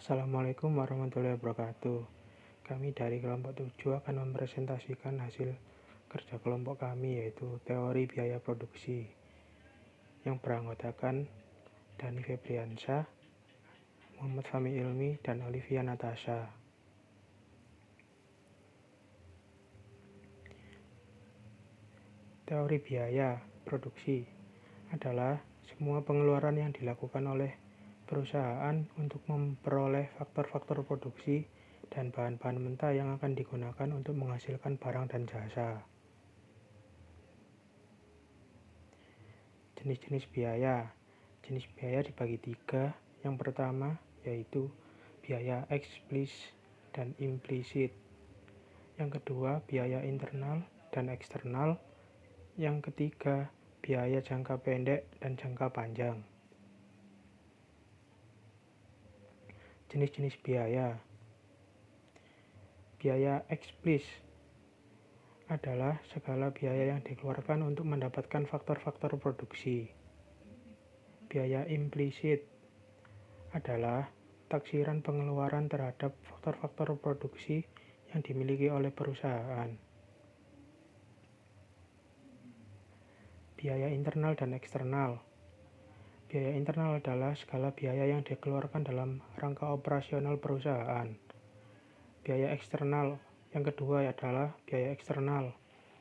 Assalamualaikum warahmatullahi wabarakatuh. Kami dari kelompok 7 akan mempresentasikan hasil kerja kelompok kami, yaitu teori biaya produksi, yang beranggotakan Dani Febriansyah, Muhammad Fahmi Ilmi, dan Olivia Natasha. Teori biaya produksi adalah semua pengeluaran yang dilakukan oleh perusahaan untuk memperoleh faktor-faktor produksi dan bahan-bahan mentah yang akan digunakan untuk menghasilkan barang dan jasa. Jenis-jenis biaya. Jenis biaya dibagi 3. Yang pertama yaitu biaya eksplisit dan implisit. Yang kedua biaya internal dan eksternal. Yang ketiga biaya jangka pendek dan jangka panjang. Jenis-jenis biaya. Biaya eksplisit adalah segala biaya yang dikeluarkan untuk mendapatkan faktor-faktor produksi. Biaya implisit adalah taksiran pengeluaran terhadap faktor-faktor produksi yang dimiliki oleh perusahaan. Biaya internal dan eksternal. Biaya internal adalah segala biaya yang dikeluarkan dalam rangka operasional perusahaan. Biaya eksternal yang kedua adalah biaya eksternal.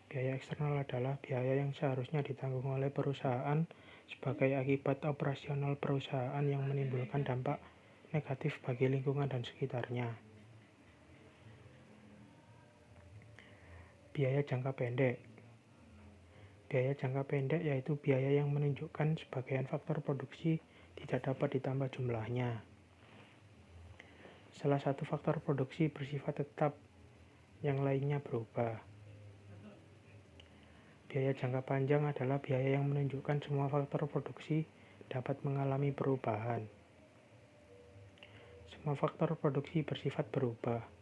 Biaya eksternal adalah biaya yang seharusnya ditanggung oleh perusahaan sebagai akibat operasional perusahaan yang menimbulkan dampak negatif bagi lingkungan dan sekitarnya. Biaya jangka pendek. Biaya jangka pendek yaitu biaya yang menunjukkan sebagian faktor produksi tidak dapat ditambah jumlahnya. Salah satu faktor produksi bersifat tetap, yang lainnya berubah. Biaya jangka panjang adalah biaya yang menunjukkan semua faktor produksi dapat mengalami perubahan. Semua faktor produksi bersifat berubah.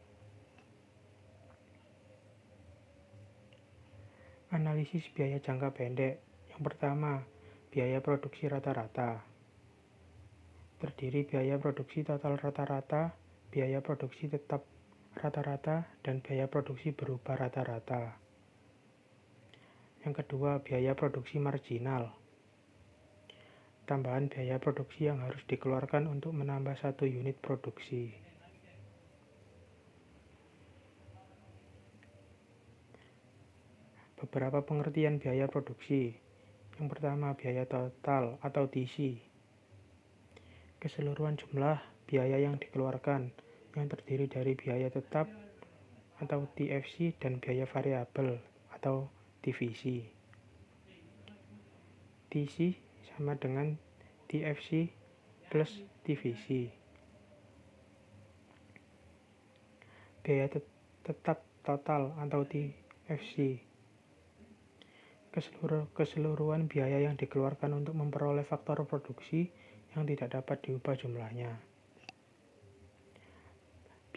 Analisis biaya jangka pendek. Yang pertama, biaya produksi rata-rata. Terdiri biaya produksi total rata-rata, biaya produksi tetap rata-rata, dan biaya produksi berubah rata-rata. Yang kedua, biaya produksi marginal. Tambahan biaya produksi yang harus dikeluarkan untuk menambah satu unit produksi. Beberapa pengertian biaya produksi. Yang pertama, biaya total atau TC. Keseluruhan jumlah biaya yang dikeluarkan yang terdiri dari biaya tetap atau TFC dan biaya variabel atau TVC. TC sama dengan TFC plus TVC. Biaya tetap total atau TFC. Keseluruhan biaya yang dikeluarkan untuk memperoleh faktor produksi yang tidak dapat diubah jumlahnya.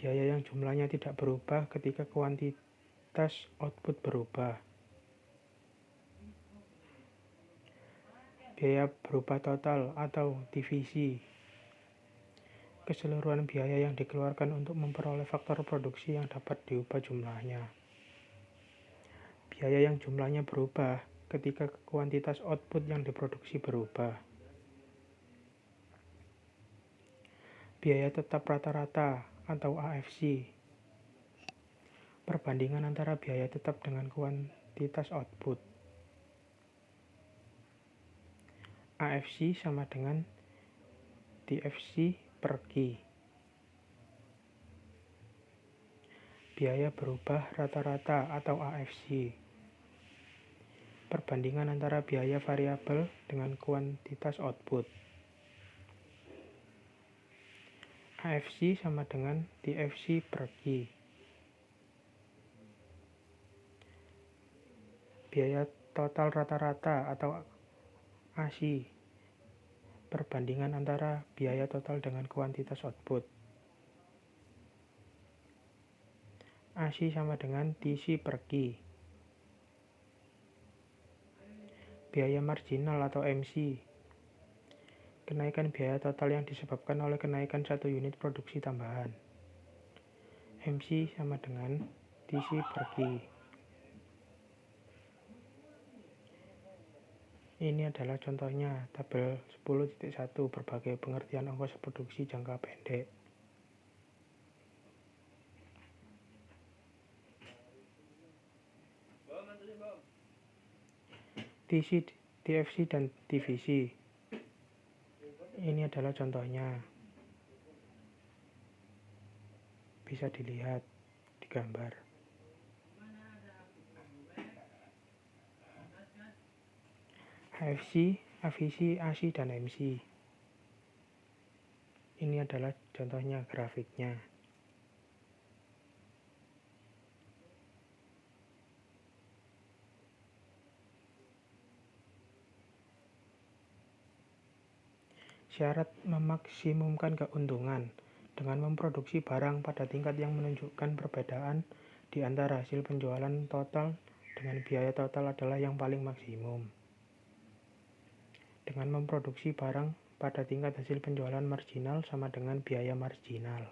Biaya yang jumlahnya tidak berubah ketika kuantitas output berubah. Biaya berubah total atau divisi. Keseluruhan biaya yang dikeluarkan untuk memperoleh faktor produksi yang dapat diubah jumlahnya. Biaya yang jumlahnya berubah ketika kuantitas output yang diproduksi berubah. Biaya tetap rata-rata atau AFC. Perbandingan antara biaya tetap dengan kuantitas output. AFC sama dengan TFC per Q. Biaya berubah rata-rata atau AFC. Perbandingan antara biaya variabel dengan kuantitas output. AFC sama dengan TFC per Q. Biaya total rata-rata atau AC. Perbandingan antara biaya total dengan kuantitas output. AC sama dengan TC per Q. Biaya marginal atau MC. Kenaikan biaya total yang disebabkan oleh kenaikan 1 unit produksi tambahan. MC sama dengan TC per Q. Ini adalah contohnya, tabel 10.1 berbagai pengertian ongkos produksi jangka pendek. TC, TFC, dan TVC. Ini adalah contohnya. Bisa dilihat di gambar. HFC, AVC, AC, dan MC. Ini adalah contohnya grafiknya. Syarat memaksimumkan keuntungan dengan memproduksi barang pada tingkat yang menunjukkan perbedaan di antara hasil penjualan total dengan biaya total adalah yang paling maksimum. Dengan memproduksi barang pada tingkat hasil penjualan marginal sama dengan biaya marginal.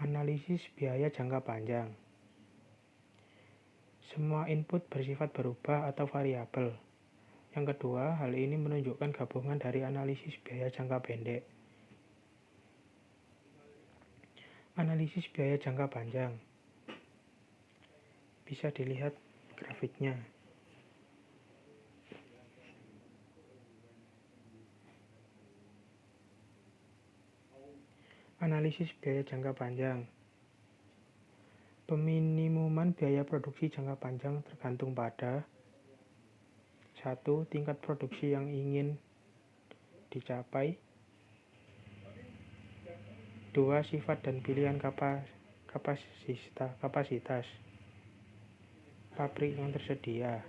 Analisis biaya jangka panjang. Semua input bersifat berubah atau variabel. Yang kedua, hal ini menunjukkan gabungan dari analisis biaya jangka pendek. Analisis biaya jangka panjang. Bisa dilihat grafiknya. Analisis biaya jangka panjang. Peminimuman biaya produksi jangka panjang tergantung pada 1. Tingkat produksi yang ingin dicapai. 2. Sifat dan pilihan kapasitas pabrik yang tersedia.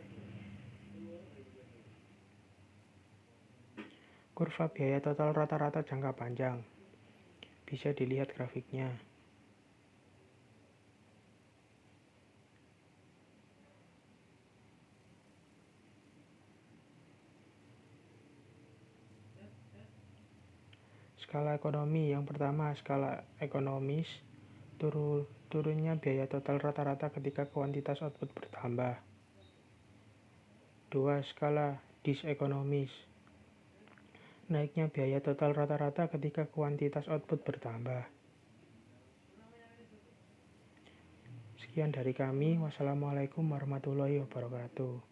Kurva biaya total rata-rata jangka panjang. Bisa dilihat grafiknya. Skala ekonomi. Yang pertama, skala ekonomis. Turunnya biaya total rata-rata ketika kuantitas output bertambah. 2. Skala disekonomis. Naiknya biaya total rata-rata ketika kuantitas output bertambah. Sekian dari kami. Wassalamualaikum warahmatullahi wabarakatuh.